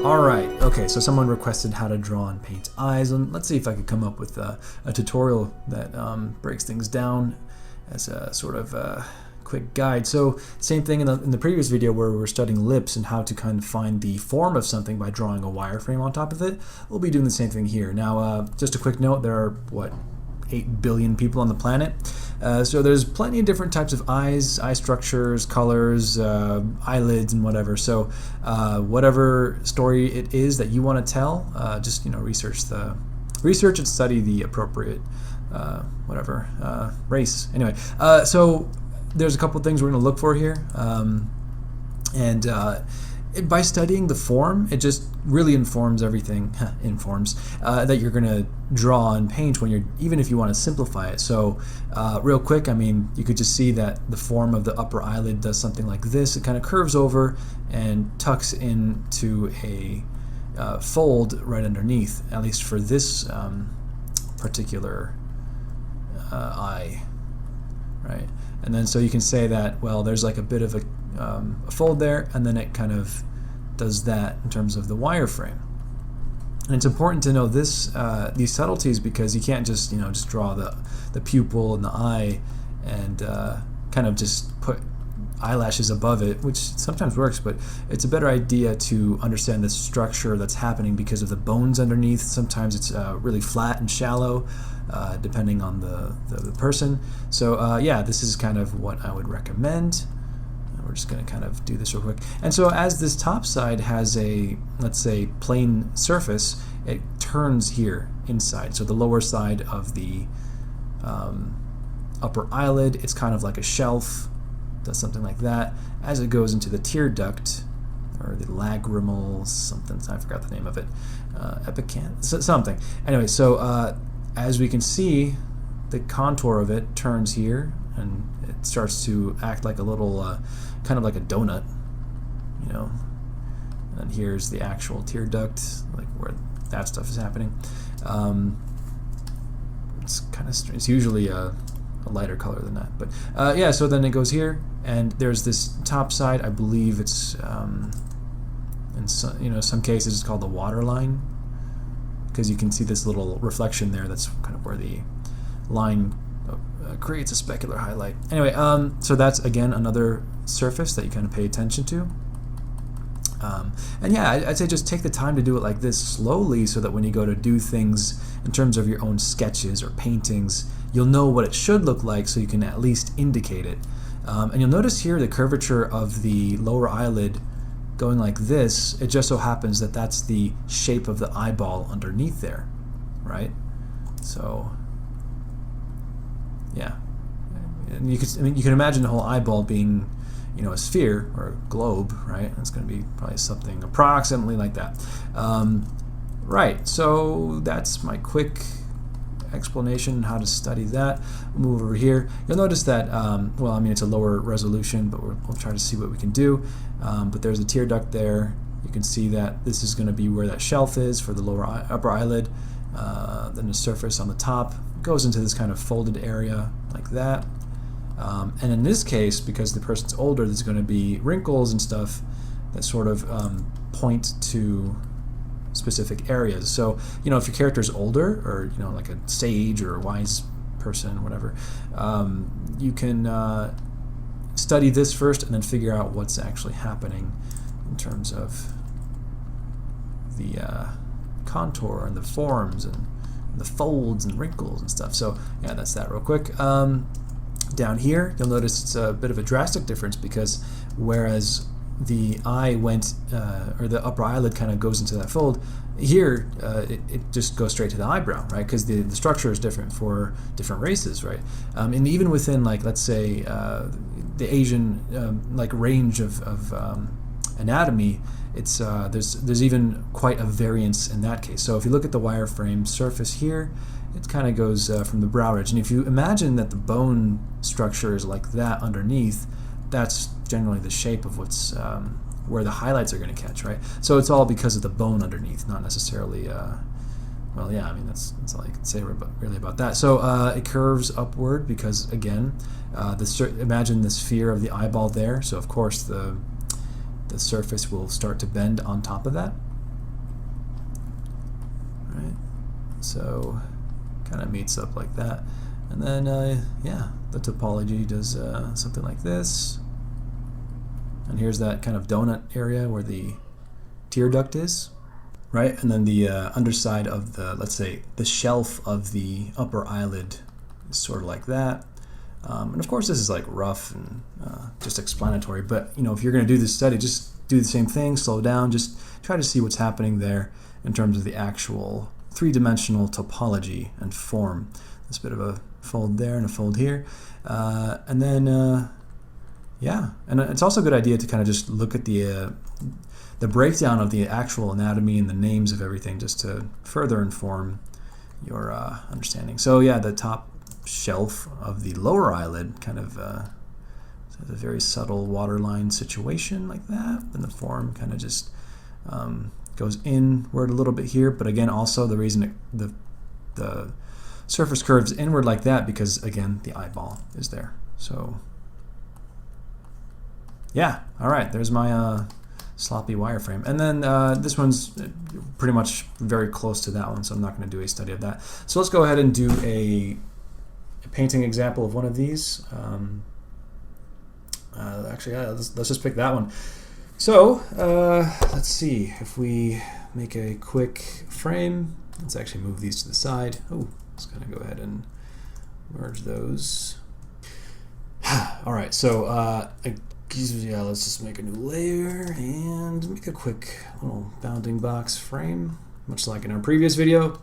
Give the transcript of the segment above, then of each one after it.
Alright, okay, so someone requested how to draw and paint eyes, and let's see if I could come up with a tutorial that breaks things down as a sort of quick guide. So same thing in the previous video where we were studying lips and how to kind of find the form of something by drawing a wireframe on top of it. We'll be doing the same thing here. Now, just a quick note, there are, what, 8 billion people on the planet. So there's plenty of different types of eyes, eye structures, colors, eyelids, and whatever. So whatever story it is that you want to tell, just research and study the appropriate race. Anyway, so there's a couple things we're going to look for here, by studying the form, it just really informs everything, that you're going to draw and paint even if you want to simplify it. So real quick, I mean, you could just see that the form of the upper eyelid does something like this. It kind of curves over and tucks into a fold right underneath, at least for this particular eye, right? And then so you can say that, well, there's like a bit of a fold there, and then it kind of does that in terms of the wireframe. And it's important to know these subtleties, because you can't just draw the pupil and the eye and kind of just put eyelashes above it, which sometimes works, but it's a better idea to understand the structure that's happening because of the bones underneath. Sometimes it's really flat and shallow, depending on the person. So yeah, this is kind of what I would recommend. We're just going to kind of do this real quick. And so as this top side has a, let's say, plain surface, it turns here inside. So the lower side of the upper eyelid, it's kind of like a shelf, does something like that. As it goes into the tear duct, or the lagrimal something, I forgot the name of it, something. Anyway, so as we can see, the contour of it turns here, and it starts to act like a little, kind of like a donut, And here's the actual tear duct, like where that stuff is happening. It's kind of strange. It's usually a lighter color than that, but yeah. So then it goes here, and there's this top side. I believe it's in some cases it's called the waterline, because you can see this little reflection there. That's kind of where the line creates a specular highlight. Anyway, so that's again another surface that you kind of pay attention to. And yeah, I'd say just take the time to do it like this slowly, so that when you go to do things in terms of your own sketches or paintings, you'll know what it should look like, so you can at least indicate it. And you'll notice here the curvature of the lower eyelid going like this. It just so happens that that's the shape of the eyeball underneath there, right? So yeah, and you can imagine the whole eyeball being, a sphere or a globe, right? It's going to be probably something approximately like that. Right. So that's my quick explanation how to study that. We'll move over here. You'll notice that, it's a lower resolution, but we'll try to see what we can do. But there's a tear duct there. You can see that this is going to be where that shelf is for the upper eyelid. Then the surface on the top goes into this kind of folded area like that. And in this case, because the person's older, there's going to be wrinkles and stuff that sort of point to specific areas. So, if your character is older, or like a sage or a wise person, whatever, you can study this first and then figure out what's actually happening in terms of the contour and the forms and the folds and wrinkles and stuff. So yeah, that's that real quick. Down here, you'll notice it's a bit of a drastic difference, because whereas the eye went, or the upper eyelid kind of goes into that fold, here it just goes straight to the eyebrow, right? Because the structure is different for different races, right? And even within, like, let's say the Asian range of anatomy, it's there's even quite a variance in that case. So if you look at the wireframe surface here, it kind of goes from the brow ridge, and if you imagine that the bone structure is like that underneath, that's generally the shape of what's where the highlights are going to catch, right? So it's all because of the bone underneath, not necessarily. Well, yeah, that's all I can say really about that. So it curves upward because, again, imagine the sphere of the eyeball there. So of course the surface will start to bend on top of that. right? So kind of meets up like that. And then, yeah, the topology does something like this. And here's that kind of donut area where the tear duct is, right? And then the underside of the, let's say, the shelf of the upper eyelid is sort of like that. And of course, this is like rough and just explanatory. But you know, if you're going to do this study, just do the same thing, slow down, just try to see what's happening there in terms of the actual three-dimensional topology and form. This bit of a fold there and a fold here, and then yeah, and it's also a good idea to kind of just look at the breakdown of the actual anatomy and the names of everything, just to further inform your understanding. So yeah, the top shelf of the lower eyelid kind of has a very subtle waterline situation like that, and the form kind of just goes inward a little bit here. But again, also the reason the surface curves inward like that, because again, the eyeball is there. So yeah, all right, there's my sloppy wireframe. And then this one's pretty much very close to that one, so I'm not going to do a study of that. So let's go ahead and do a painting example of one of these. Actually, yeah, let's just pick that one. So let's see if we make a quick frame. Let's actually move these to the side. Oh, let's kind of go ahead and merge those. All right, so yeah, let's just make a new layer and make a quick little bounding box frame, much like in our previous video.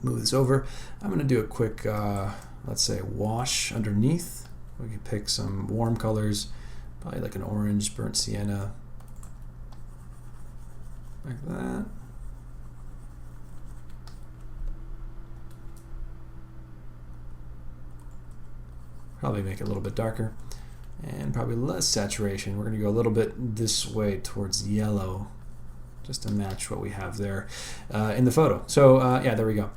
Move this over. I'm going to do a quick, let's say, wash underneath. We can pick some warm colors, probably like an orange, burnt sienna, like that. Probably make it a little bit darker and probably less saturation. We're going to go a little bit this way towards yellow just to match what we have there in the photo. So yeah, there we go.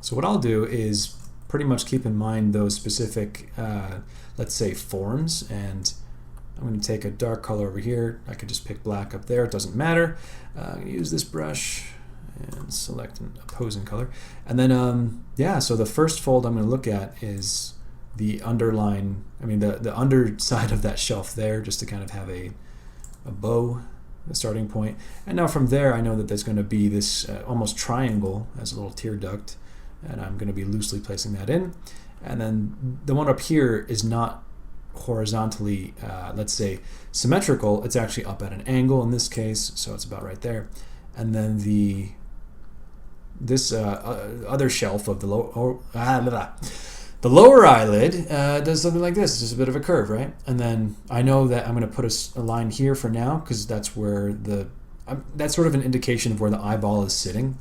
So what I'll do is pretty much keep in mind those specific, let's say, forms, and I'm going to take a dark color over here. I could just pick black up there, it doesn't matter. I'm going to use this brush and select an opposing color. And then, yeah, so the first fold I'm going to look at is the underline, the underside of that shelf there, just to kind of have a bow, a starting point. And now from there, I know that there's going to be this almost triangle as a little tear duct, and I'm going to be loosely placing that in. And then the one up here is not horizontally, let's say, symmetrical. It's actually up at an angle in this case, so it's about right there. And then this other shelf of the lower eyelid does something like this. It's just a bit of a curve, right? And then I know that I'm going to put a line here for now, because that's where that's sort of an indication of where the eyeball is sitting,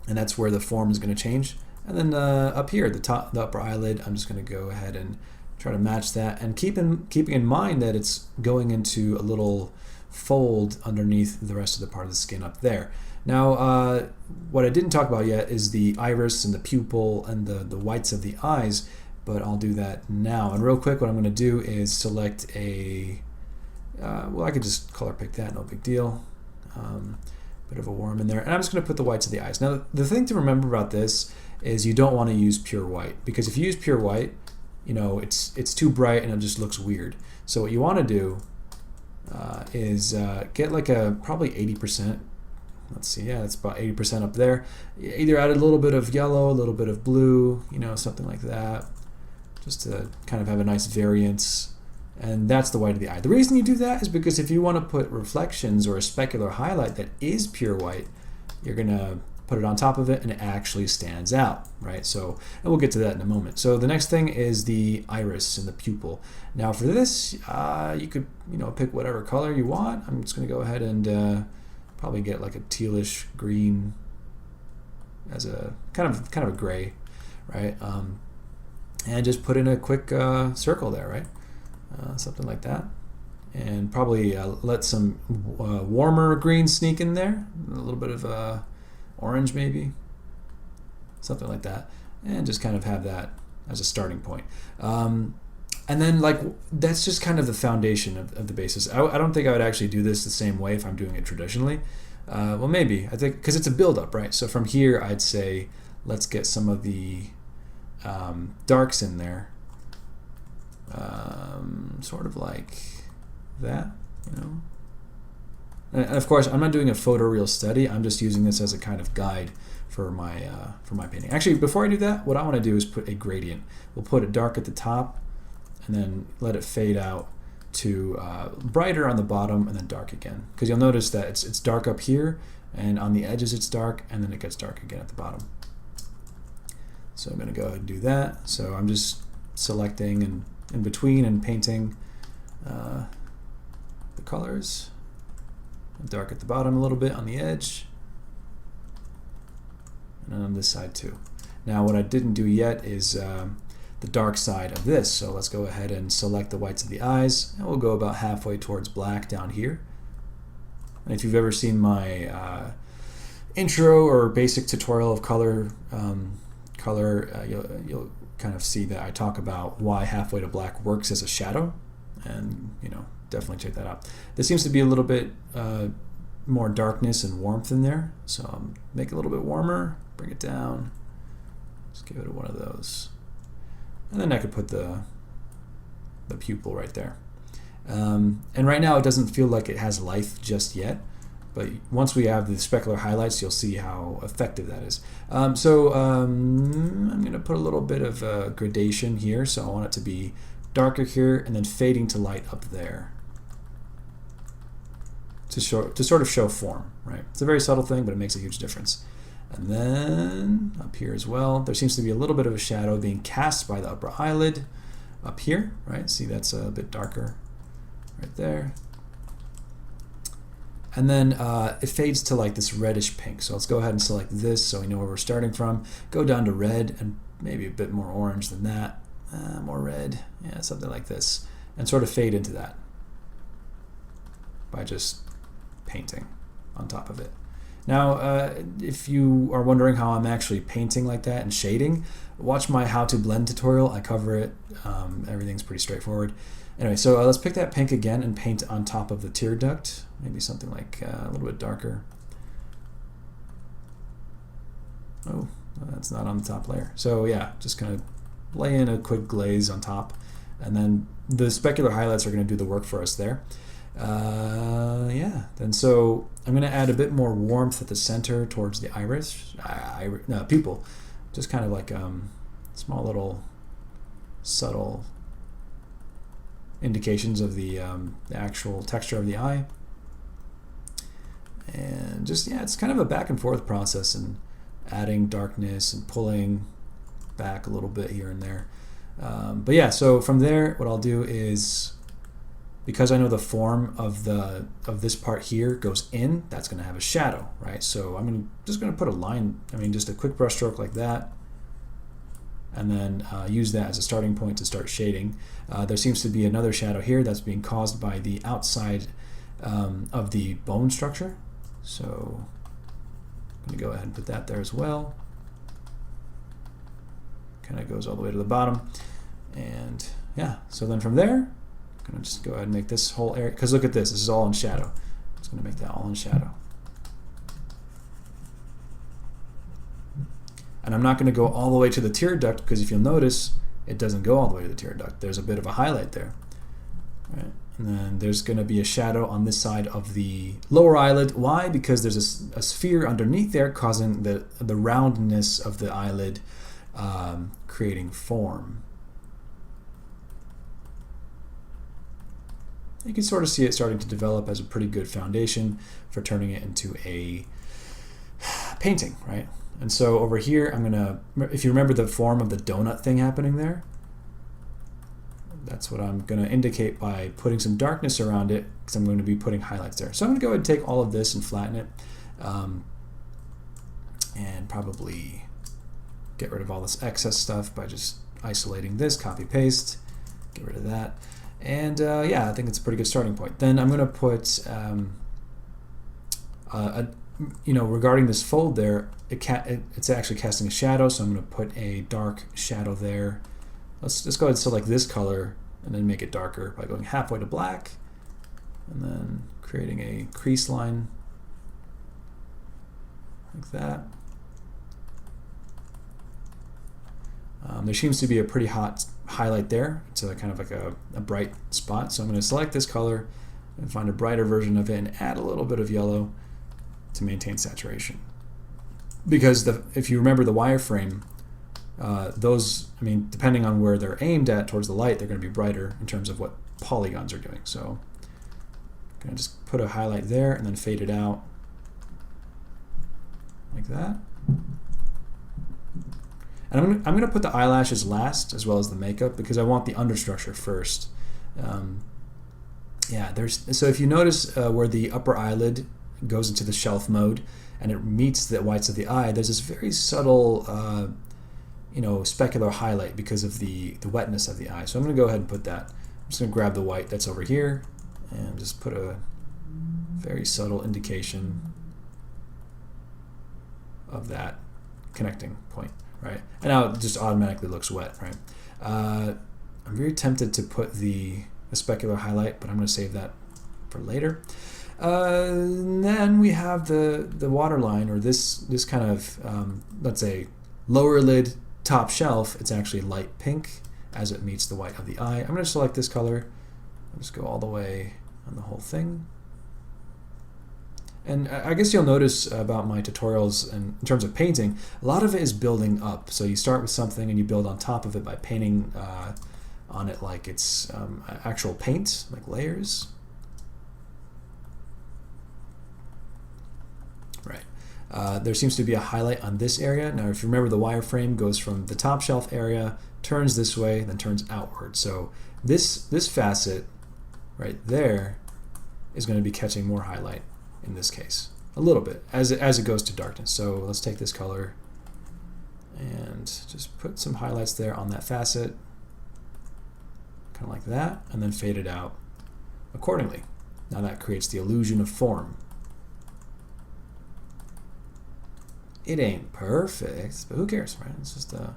and that's where the form is going to change. And then up here, the upper eyelid, I'm just going to go ahead and try to match that, and keeping in mind that it's going into a little fold underneath the rest of the part of the skin up there. Now, what I didn't talk about yet is the iris and the pupil and the whites of the eyes, but I'll do that now. And real quick, what I'm going to do is select a, well, I could just color pick that, no big deal. Bit of a worm in there. And I'm just going to put the whites of the eyes. Now, the thing to remember about this is you don't want to use pure white, because if you use pure white, you know, it's too bright and it just looks weird. So what you want to do is get like a probably 80%. Let's see, yeah, it's about 80% up there. Either add a little bit of yellow, a little bit of blue, you know, something like that, just to kind of have a nice variance. And that's the white of the eye. The reason you do that is because if you want to put reflections or a specular highlight that is pure white, you're going to put it on top of it and it actually stands out, right? So, and we'll get to that in a moment. So the next thing is the iris and the pupil. Now for this, you could, you know, pick whatever color you want. I'm just going to go ahead and probably get like a tealish green as a kind of a gray, right? And just put in a quick circle there, right? Something like that, and probably let some warmer green sneak in there, a little bit of orange maybe, something like that, and just kind of have that as a starting point. And then, like, that's just kind of the foundation of the basis. I don't think I would actually do this the same way if I'm doing it traditionally. Well, maybe. I think because it's a build-up, right? So from here, I'd say let's get some of the darks in there. Sort of like that, you know. And of course, I'm not doing a photoreal study. I'm just using this as a kind of guide for my painting. Actually, before I do that, what I want to do is put a gradient. We'll put it dark at the top, and then let it fade out to brighter on the bottom, and then dark again. Because you'll notice that it's dark up here, and on the edges it's dark, and then it gets dark again at the bottom. So I'm going to go ahead and do that. So I'm just selecting and in between and painting the colors. Dark at the bottom a little bit on the edge, and on this side too. Now what I didn't do yet is the dark side of this, so let's go ahead and select the whites of the eyes, and we'll go about halfway towards black down here. And if you've ever seen my intro or basic tutorial of color, you'll kind of see that I talk about why halfway to black works as a shadow, and you know, definitely check that out. There seems to be a little bit more darkness and warmth in there, so make it a little bit warmer, bring it down, just give it one of those, and then I could put the pupil right there. And right now it doesn't feel like it has life just yet, but once we have the specular highlights, you'll see how effective that is. I'm going to put a little bit of gradation here, so I want it to be darker here and then fading to light up there to sort of show form, right? It's a very subtle thing, but it makes a huge difference. And then up here as well, there seems to be a little bit of a shadow being cast by the upper eyelid up here, right? See, that's a bit darker right there. And then it fades to like this reddish pink. So let's go ahead and select this so we know where we're starting from. Go down to red and maybe a bit more orange than that. More red, yeah, something like this. And sort of fade into that by just painting on top of it. Now, if you are wondering how I'm actually painting like that and shading, watch my how to blend tutorial. I cover it. Everything's pretty straightforward. Anyway, so let's pick that pink again and paint on top of the tear duct. Maybe something like a little bit darker. Oh, that's not on the top layer. So yeah, just kind of lay in a quick glaze on top, and then the specular highlights are going to do the work for us there. Yeah, then so I'm going to add a bit more warmth at the center towards the pupil, just kind of like small little subtle indications of the actual texture of the eye. And just, yeah, it's kind of a back and forth process, and adding darkness and pulling back a little bit here and there. But yeah, so from there, what I'll do is, because I know the form of this part here goes in, that's going to have a shadow, right? So I'm just going to put a line, just a quick brush stroke like that, and then use that as a starting point to start shading. There seems to be another shadow here that's being caused by the outside of the bone structure. So I'm going to go ahead and put that there as well. Kind of goes all the way to the bottom. And yeah, so then from there, I'm going to just go ahead and make this whole area, because look at this is all in shadow. I'm just going to make that all in shadow. And I'm not going to go all the way to the tear duct, because if you'll notice, it doesn't go all the way to the tear duct. There's a bit of a highlight there. Right? And then there's going to be a shadow on this side of the lower eyelid. Why? Because there's a sphere underneath there causing the roundness of the eyelid, creating form. You can sort of see it starting to develop as a pretty good foundation for turning it into a painting, right? And so over here, I'm gonna, if you remember the form of the donut thing happening there, that's what I'm gonna indicate by putting some darkness around it, because I'm going to be putting highlights there. So I'm gonna go ahead and take all of this and flatten it, and probably get rid of all this excess stuff by just isolating this, copy paste, get rid of that. And yeah, I think it's a pretty good starting point. Then I'm going to put, regarding this fold there, it's actually casting a shadow, so I'm going to put a dark shadow there. Let's just go ahead and select this color and then make it darker by going halfway to black, and then creating a crease line like that. There seems to be a pretty hot highlight there. It's kind of like a bright spot. So I'm going to select this color and find a brighter version of it and add a little bit of yellow to maintain saturation. Because if you remember the wireframe, those, I mean, depending on where they're aimed at towards the light, they're going to be brighter in terms of what polygons are doing. So I'm going to just put a highlight there and then fade it out like that. And I'm going to put the eyelashes last as well as the makeup because I want the understructure first. So if you notice where the upper eyelid goes into the shelf mode and it meets the whites of the eye, there's this very subtle specular highlight because of the wetness of the eye. So I'm going to go ahead and put that. I'm just going to grab the white that's over here and just put a very subtle indication of that connecting point. Right, and now it just automatically looks wet. Right, I'm very tempted to put the specular highlight, but I'm going to save that for later. Then we have the waterline, or this kind of let's say lower lid, top shelf. It's actually light pink as it meets the white of the eye. I'm going to select this color. I'll just go all the way on the whole thing. And I guess you'll notice about my tutorials in terms of painting, a lot of it is building up. So you start with something and you build on top of it by painting on it like it's actual paint, like layers. Right. There seems to be a highlight on this area. Now, if you remember, the wireframe goes from the top shelf area, turns this way, then turns outward. So this facet right there is going to be catching more highlight. In this case, a little bit as it goes to darkness. So let's take this color and just put some highlights there on that facet, kind of like that, and then fade it out accordingly. Now that creates the illusion of form. It ain't perfect, but who cares, right? It's just a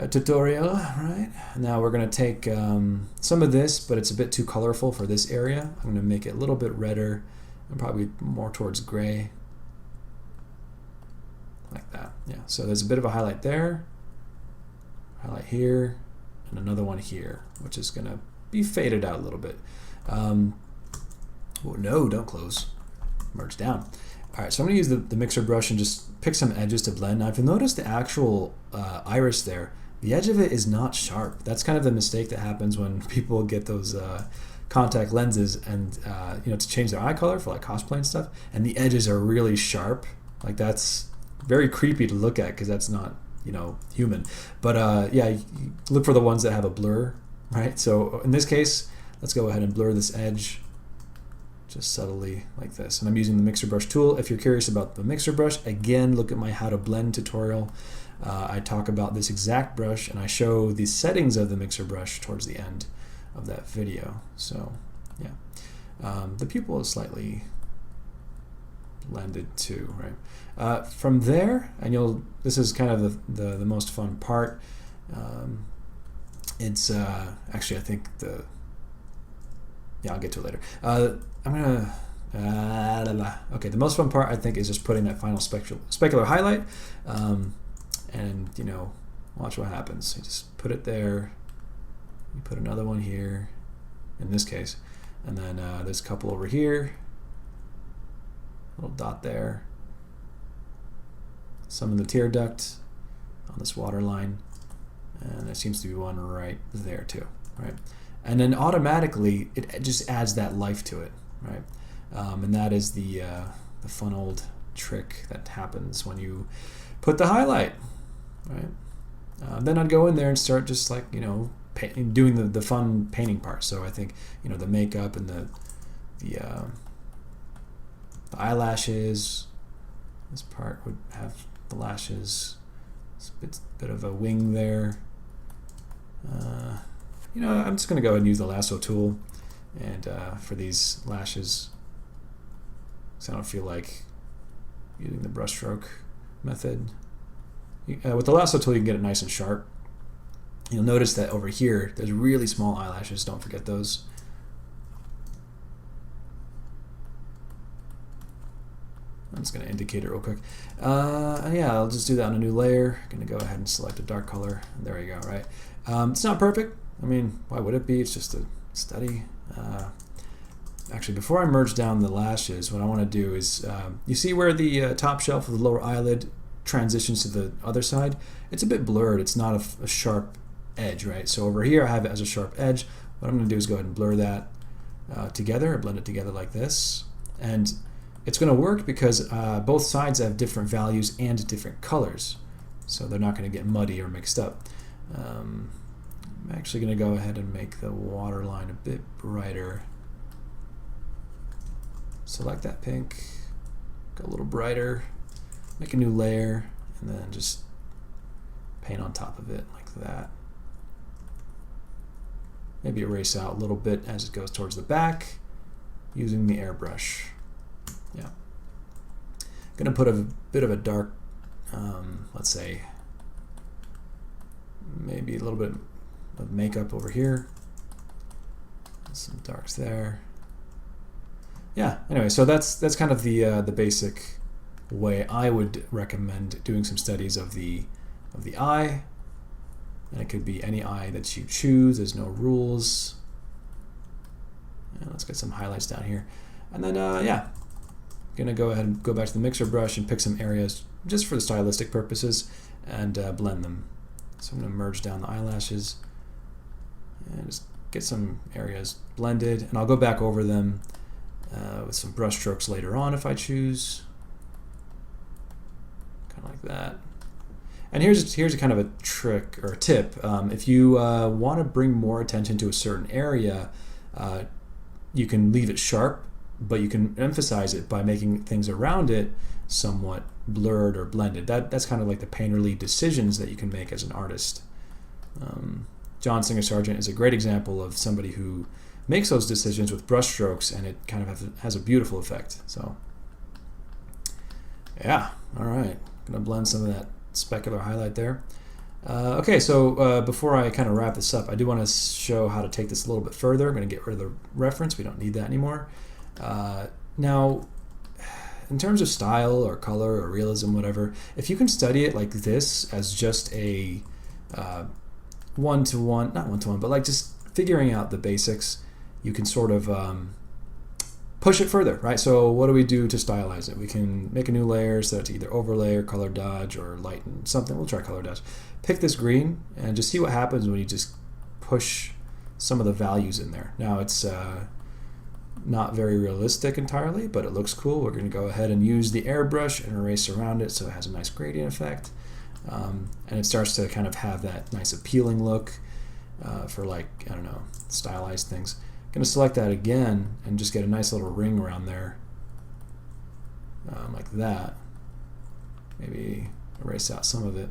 tutorial, right? Now we're going to take some of this, but it's a bit too colorful for this area. I'm going to make it a little bit redder and probably more towards gray, like that. Yeah, so there's a bit of a highlight there, highlight here, and another one here, which is going to be faded out a little bit. Oh, no, don't close. Merge down. All right, so I'm going to use the mixer brush and just pick some edges to blend. Now, if you notice the actual iris there, the edge of it is not sharp. That's kind of the mistake that happens when people get those contact lenses and to change their eye color for like cosplay and stuff, and the edges are really sharp. Like, that's very creepy to look at because that's not human. But yeah, you look for the ones that have a blur, right? So in this case, let's go ahead and blur this edge just subtly like this. And I'm using the mixer brush tool. If you're curious about the mixer brush, again, look at my how to blend tutorial. I talk about this exact brush and I show the settings of the mixer brush towards the end of that video. So yeah, the pupil is slightly blended too, right? From there, and this is kind of the most fun part. It's actually, I think I'll get to it later. I'm gonna okay, the most fun part I think is just putting that final specular highlight, and watch what happens. You just put it there. You put another one here, in this case, and then there's a couple over here. Little dot there. Some in the tear duct on this water line, and there seems to be one right there too, right? And then automatically it just adds that life to it, right? And that is the fun old trick that happens when you put the highlight, right? Then I'd go in there and start just like doing the fun painting part. So I think the makeup and the eyelashes. This part would have the lashes. It's a bit of a wing there. I'm just going to go ahead and use the lasso tool and for these lashes, because I don't feel like using the brushstroke method. With the lasso tool, you can get it nice and sharp. You'll notice that over here, there's really small eyelashes. Don't forget those. I'm just going to indicate it real quick. Yeah, I'll just do that on a new layer. I'm going to go ahead and select a dark color. There you go, right? It's not perfect. I mean, why would it be? It's just a study. Actually, before I merge down the lashes, what I want to do is, you see where the top shelf of the lower eyelid transitions to the other side? It's a bit blurred. It's not a sharp edge, right? So over here I have it as a sharp edge. What I'm going to do is go ahead and blur that together, or blend it together like this. And it's going to work because both sides have different values and different colors. So they're not going to get muddy or mixed up. I'm actually going to go ahead and make the waterline a bit brighter. Select that pink, go a little brighter, make a new layer, and then just paint on top of it like that. Maybe erase out a little bit as it goes towards the back using the airbrush. Yeah. I'm going to put a bit of a dark, let's say, maybe a little bit of makeup over here. Some darks there. Yeah, anyway, so that's kind of the basic way I would recommend doing some studies of the eye. And it could be any eye that you choose. There's no rules. And let's get some highlights down here. And then, yeah, I'm going to go ahead and go back to the mixer brush and pick some areas just for the stylistic purposes and blend them. So I'm going to merge down the eyelashes and just get some areas blended. And I'll go back over them with some brush strokes later on if I choose. Kind of like that. And here's a kind of a trick or a tip. If you want to bring more attention to a certain area, you can leave it sharp, but you can emphasize it by making things around it somewhat blurred or blended. That's kind of like the painterly decisions that you can make as an artist. John Singer Sargent is a great example of somebody who makes those decisions with brush strokes, and it kind of has a beautiful effect. So, yeah, all right. Gonna blend some of that specular highlight there. Okay, so before I kind of wrap this up, I do want to show how to take this a little bit further. I'm going to get rid of the reference. We don't need that anymore. Now, in terms of style or color or realism, whatever, if you can study it like this as just a one-to-one, not one-to-one, but like just figuring out the basics, you can sort of push it further, right? So what do we do to stylize it? We can make a new layer, set it to either overlay or color dodge or lighten something. We'll try color dodge. Pick this green and just see what happens when you just push some of the values in there. Now it's not very realistic entirely, but it looks cool. We're going to go ahead and use the airbrush and erase around it so it has a nice gradient effect. And it starts to kind of have that nice appealing look for, like, I don't know, stylized things. I'm going to select that again and just get a nice little ring around there, like that. Maybe erase out some of it.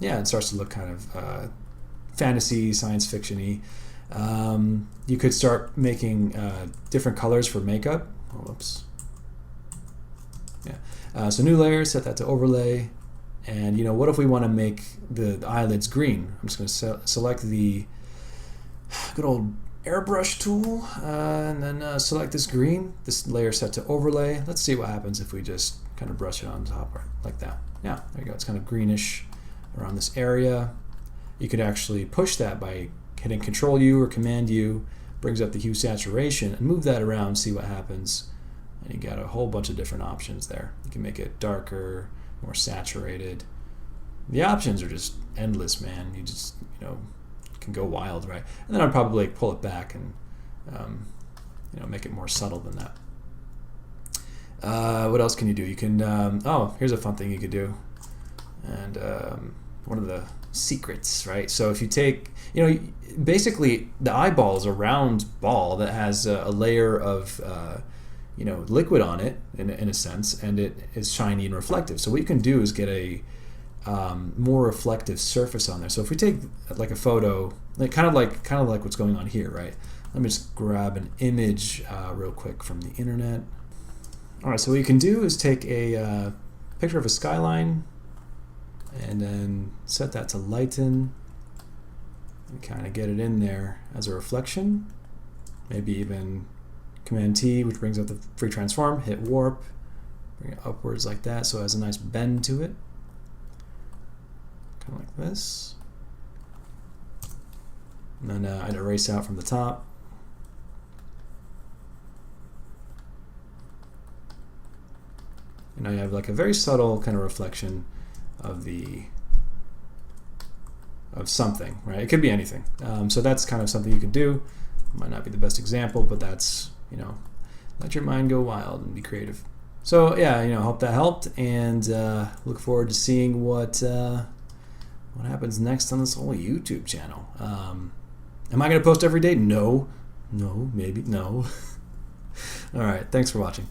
Yeah, it starts to look kind of fantasy, science fiction-y. You could start making different colors for makeup. Oh, whoops. Yeah. So new layer, set that to overlay. And, you know, what if we want to make the eyelids green? I'm just going to select the good old airbrush tool and then select this green. This layer set to overlay. Let's see what happens if we just kind of brush it on top like that. Yeah, there you go. It's kind of greenish around this area. You could actually push that by hitting Control U or Command U, brings up the hue saturation, and move that around, see what happens. And you got a whole bunch of different options there. You can make it darker, more saturated. The options are just endless, man. You just, you know, can go wild, right? And then I'd probably pull it back and you know, make it more subtle than that. What else can you do? You can oh, here's a fun thing you could do, and one of the secrets, right? So if you take, you know, basically the eyeball is a round ball that has a layer of you know, liquid on it in a sense, and it is shiny and reflective. So what you can do is get a more reflective surface on there. So if we take like a photo, like kind of like what's going on here, right? Let me just grab an image real quick from the internet. All right, so what you can do is take a picture of a skyline and then set that to lighten and kind of get it in there as a reflection. Maybe even Command T, which brings up the free transform, hit warp, bring it upwards like that so it has a nice bend to it. Kind of like this. And then I'd erase out from the top. And now you have like a very subtle kind of reflection of something, right? It could be anything. So that's kind of something you could do. Might not be the best example, but that's, let your mind go wild and be creative. So yeah, hope that helped, and look forward to seeing what happens next on this whole YouTube channel. Am I going to post every day? No, maybe, no. All right, thanks for watching.